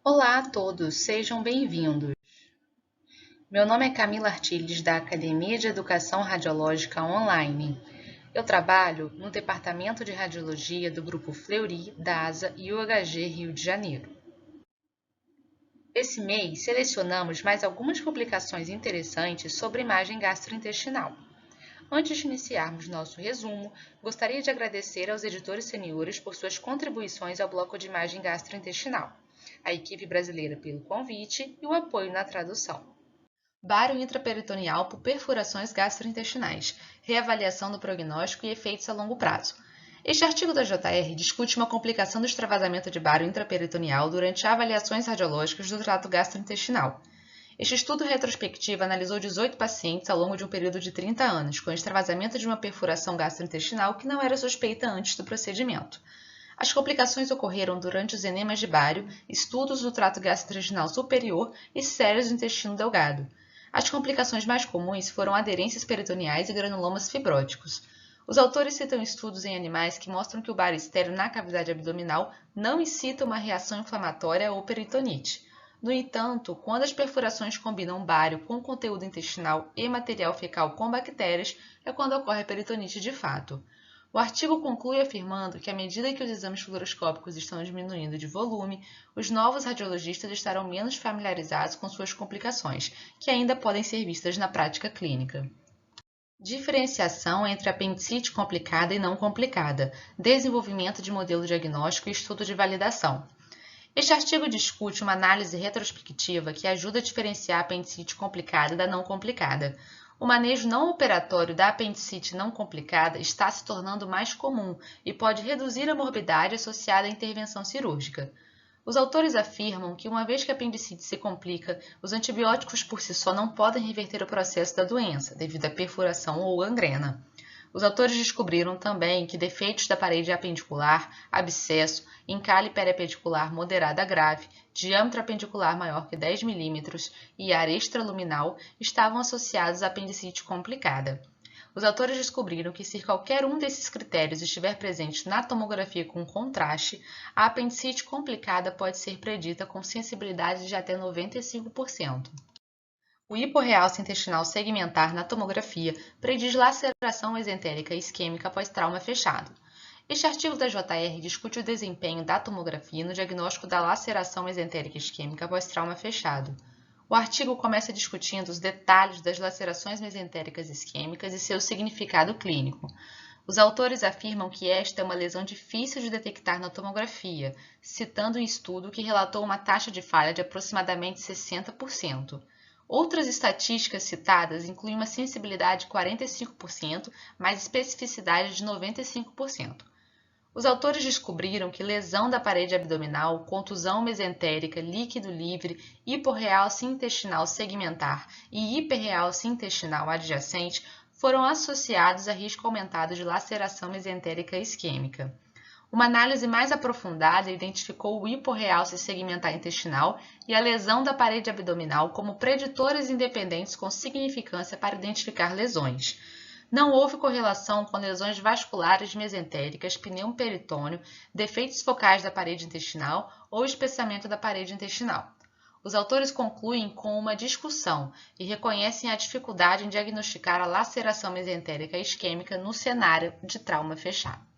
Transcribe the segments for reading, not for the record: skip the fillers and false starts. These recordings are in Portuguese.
Olá a todos, sejam bem-vindos. Meu nome é Camila Artiles, da Academia de Educação Radiológica Online. Eu trabalho no Departamento de Radiologia do Grupo Fleury, DASA e UHG Rio de Janeiro. Esse mês, selecionamos mais algumas publicações interessantes sobre imagem gastrointestinal. Antes de iniciarmos nosso resumo, gostaria de agradecer aos editores seniores por suas contribuições ao bloco de imagem gastrointestinal, a equipe brasileira pelo convite e o apoio na tradução. Bário intraperitoneal por perfurações gastrointestinais, reavaliação do prognóstico e efeitos a longo prazo. Este artigo da JR discute uma complicação do extravasamento de bário intraperitoneal durante avaliações radiológicas do trato gastrointestinal. Este estudo retrospectivo analisou 18 pacientes ao longo de um período de 30 anos, com extravasamento de uma perfuração gastrointestinal que não era suspeita antes do procedimento. As complicações ocorreram durante os enemas de bário, estudos do trato gastrointestinal superior e séries do intestino delgado. As complicações mais comuns foram aderências peritoneais e granulomas fibróticos. Os autores citam estudos em animais que mostram que o bário estéril na cavidade abdominal não incita uma reação inflamatória ou peritonite. No entanto, quando as perfurações combinam bário com conteúdo intestinal e material fecal com bactérias, é quando ocorre a peritonite de fato. O artigo conclui afirmando que, à medida que os exames fluoroscópicos estão diminuindo de volume, os novos radiologistas estarão menos familiarizados com suas complicações, que ainda podem ser vistas na prática clínica. Diferenciação entre apendicite complicada e não complicada, desenvolvimento de modelo diagnóstico e estudo de validação. Este artigo discute uma análise retrospectiva que ajuda a diferenciar a apendicite complicada da não complicada. O manejo não operatório da apendicite não complicada está se tornando mais comum e pode reduzir a morbidade associada à intervenção cirúrgica. Os autores afirmam que, uma vez que a apendicite se complica, os antibióticos por si só não podem reverter o processo da doença, devido à perfuração ou gangrena. Os autores descobriram também que defeitos da parede apendicular, abscesso, encalhe periapendicular moderado a grave, diâmetro apendicular maior que 10 mm e área extraluminal estavam associados à apendicite complicada. Os autores descobriram que, se qualquer um desses critérios estiver presente na tomografia com contraste, a apendicite complicada pode ser predita com sensibilidade de até 95%. O hiporrealce intestinal segmentar na tomografia prediz laceração mesentérica isquêmica após trauma fechado. Este artigo da JR discute o desempenho da tomografia no diagnóstico da laceração mesentérica isquêmica após trauma fechado. O artigo começa discutindo os detalhes das lacerações mesentéricas isquêmicas e seu significado clínico. Os autores afirmam que esta é uma lesão difícil de detectar na tomografia, citando um estudo que relatou uma taxa de falha de aproximadamente 60%. Outras estatísticas citadas incluem uma sensibilidade de 45%, mais especificidade de 95%. Os autores descobriram que lesão da parede abdominal, contusão mesentérica, líquido livre, hiporrealce intestinal segmentar e hiperrealce intestinal adjacente foram associados a risco aumentado de laceração mesentérica isquêmica. Uma análise mais aprofundada identificou o hiporrealce segmentar intestinal e a lesão da parede abdominal como preditores independentes com significância para identificar lesões. Não houve correlação com lesões vasculares mesentéricas, pneu peritônio, defeitos focais da parede intestinal ou espessamento da parede intestinal. Os autores concluem com uma discussão e reconhecem a dificuldade em diagnosticar a laceração mesentérica isquêmica no cenário de trauma fechado.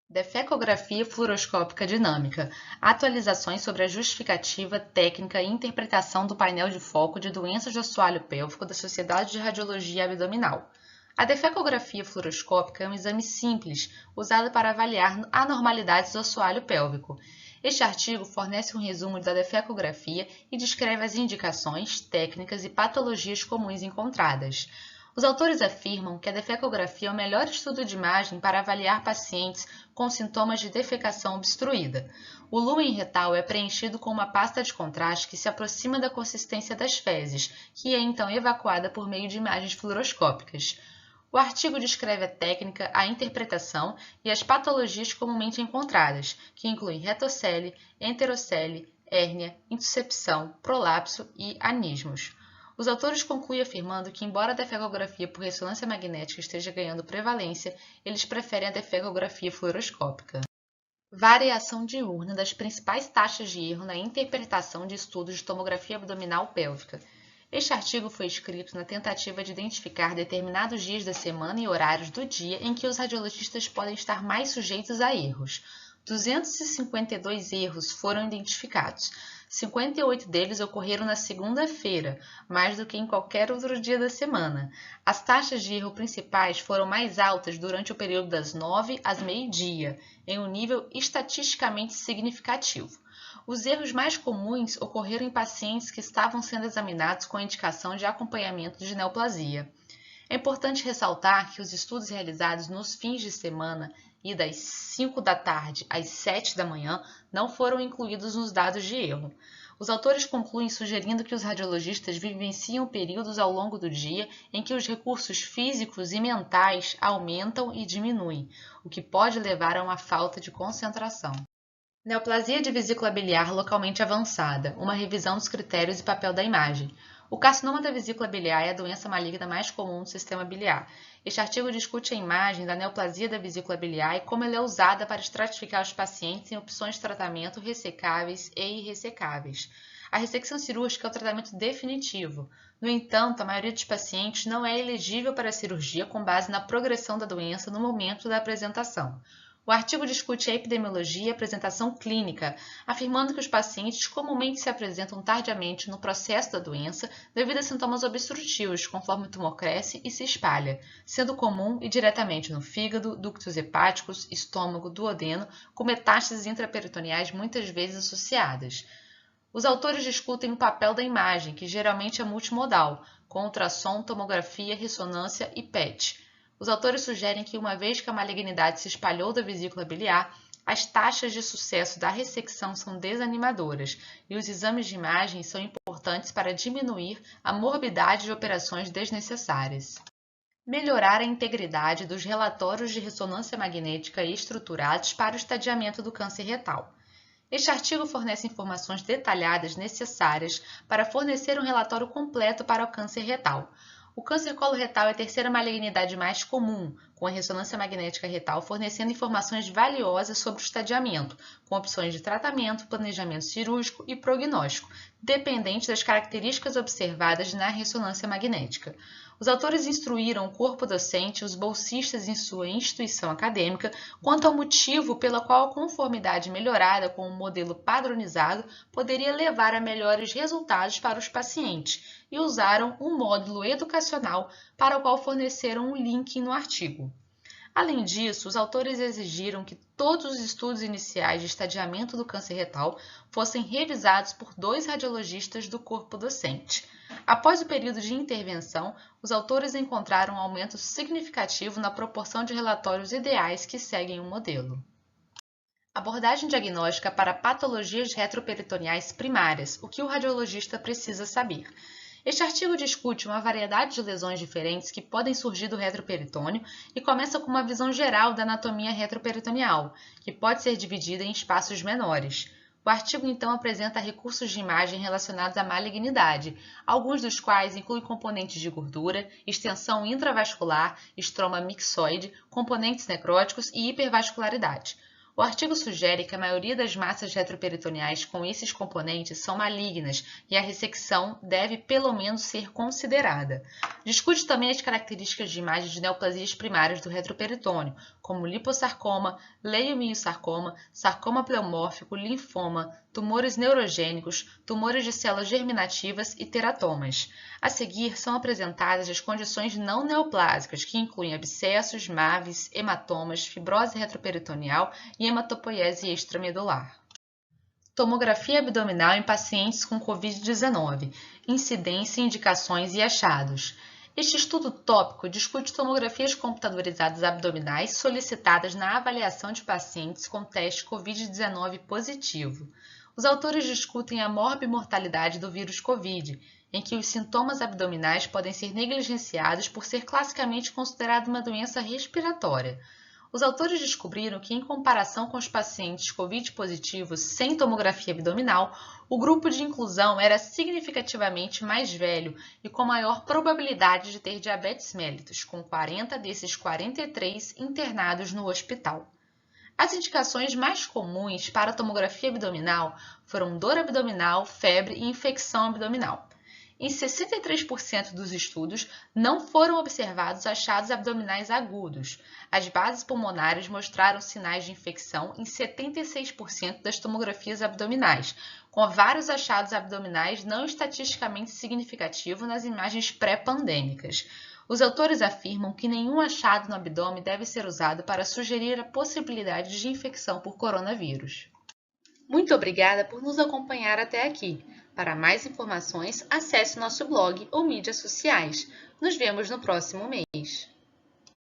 Defecografia fluoroscópica dinâmica. Atualizações sobre a justificativa, técnica e interpretação do painel de foco de doenças do assoalho pélvico da Sociedade de Radiologia Abdominal. A defecografia fluoroscópica é um exame simples, usado para avaliar anormalidades do assoalho pélvico. Este artigo fornece um resumo da defecografia e descreve as indicações, técnicas e patologias comuns encontradas. Os autores afirmam que a defecografia é o melhor estudo de imagem para avaliar pacientes com sintomas de defecação obstruída. O lúmen retal é preenchido com uma pasta de contraste que se aproxima da consistência das fezes, que é então evacuada por meio de imagens fluoroscópicas. O artigo descreve a técnica, a interpretação e as patologias comumente encontradas, que incluem retocele, enterocele, hérnia, intuscepção, prolapso e anismos. Os autores concluem afirmando que, embora a defecografia por ressonância magnética esteja ganhando prevalência, eles preferem a defecografia fluoroscópica. Variação diurna das principais taxas de erro na interpretação de estudos de tomografia abdominal pélvica. Este artigo foi escrito na tentativa de identificar determinados dias da semana e horários do dia em que os radiologistas podem estar mais sujeitos a erros. 252 erros foram identificados. 58 deles ocorreram na segunda-feira, mais do que em qualquer outro dia da semana. As taxas de erro principais foram mais altas durante o período das 9 às meio-dia, em um nível estatisticamente significativo. Os erros mais comuns ocorreram em pacientes que estavam sendo examinados com a indicação de acompanhamento de neoplasia. É importante ressaltar que os estudos realizados nos fins de semana e das 5 da tarde às 7 da manhã não foram incluídos nos dados de erro. Os autores concluem sugerindo que os radiologistas vivenciam períodos ao longo do dia em que os recursos físicos e mentais aumentam e diminuem, o que pode levar a uma falta de concentração. Neoplasia de vesícula biliar localmente avançada, uma revisão dos critérios e papel da imagem. O carcinoma da vesícula biliar é a doença maligna mais comum do sistema biliar. Este artigo discute a imagem da neoplasia da vesícula biliar e como ela é usada para estratificar os pacientes em opções de tratamento ressecáveis e irressecáveis. A ressecção cirúrgica é o tratamento definitivo. No entanto, a maioria dos pacientes não é elegível para a cirurgia com base na progressão da doença no momento da apresentação. O artigo discute a epidemiologia e a apresentação clínica, afirmando que os pacientes comumente se apresentam tardiamente no processo da doença devido a sintomas obstrutivos, conforme o tumor cresce e se espalha, sendo comum e diretamente no fígado, ductos hepáticos, estômago, duodeno, com metástases intraperitoneais muitas vezes associadas. Os autores discutem o papel da imagem, que geralmente é multimodal, com ultrassom, tomografia, ressonância e PET. Os autores sugerem que, uma vez que a malignidade se espalhou da vesícula biliar, as taxas de sucesso da ressecção são desanimadoras e os exames de imagem são importantes para diminuir a morbidade de operações desnecessárias. Melhorar a integridade dos relatórios de ressonância magnética estruturados para o estadiamento do câncer retal. Este artigo fornece informações detalhadas necessárias para fornecer um relatório completo para o câncer retal. O câncer coloretal é a terceira malignidade mais comum, com a ressonância magnética retal fornecendo informações valiosas sobre o estadiamento, com opções de tratamento, planejamento cirúrgico e prognóstico, dependente das características observadas na ressonância magnética. Os autores instruíram o corpo docente e os bolsistas em sua instituição acadêmica quanto ao motivo pelo qual a conformidade melhorada com um modelo padronizado poderia levar a melhores resultados para os pacientes e usaram um módulo educacional para o qual forneceram um link no artigo. Além disso, os autores exigiram que todos os estudos iniciais de estadiamento do câncer retal fossem revisados por 2 radiologistas do corpo docente. Após o período de intervenção, os autores encontraram um aumento significativo na proporção de relatórios ideais que seguem o modelo. Abordagem diagnóstica para patologias retroperitoneais primárias, o que o radiologista precisa saber. Este artigo discute uma variedade de lesões diferentes que podem surgir do retroperitônio e começa com uma visão geral da anatomia retroperitoneal, que pode ser dividida em espaços menores. O artigo então apresenta recursos de imagem relacionados à malignidade, alguns dos quais incluem componentes de gordura, extensão intravascular, estroma mixoide, componentes necróticos e hipervascularidade. O artigo sugere que a maioria das massas retroperitoneais com esses componentes são malignas e a ressecção deve pelo menos ser considerada. Discute também as características de imagem de neoplasias primárias do retroperitônio, como lipossarcoma, leiomiosarcoma, sarcoma pleomórfico, linfoma, tumores neurogênicos, tumores de células germinativas e teratomas. A seguir, são apresentadas as condições não neoplásicas, que incluem abscessos, MAVs, hematomas, fibrose retroperitoneal e hematopoiese extramedular. Tomografia abdominal em pacientes com Covid-19, incidência, indicações e achados. Este estudo tópico discute tomografias computadorizadas abdominais solicitadas na avaliação de pacientes com teste Covid-19 positivo. Os autores discutem a morbimortalidade do vírus Covid, em que os sintomas abdominais podem ser negligenciados por ser classicamente considerado uma doença respiratória. Os autores descobriram que, em comparação com os pacientes Covid positivos sem tomografia abdominal, o grupo de inclusão era significativamente mais velho e com maior probabilidade de ter diabetes mellitus, com 40 desses 43 internados no hospital. As indicações mais comuns para a tomografia abdominal foram dor abdominal, febre e infecção abdominal. Em 63% dos estudos, não foram observados achados abdominais agudos. As bases pulmonares mostraram sinais de infecção em 76% das tomografias abdominais, com vários achados abdominais não estatisticamente significativos nas imagens pré-pandêmicas. Os autores afirmam que nenhum achado no abdômen deve ser usado para sugerir a possibilidade de infecção por coronavírus. Muito obrigada por nos acompanhar até aqui. Para mais informações, acesse nosso blog ou mídias sociais. Nos vemos no próximo mês.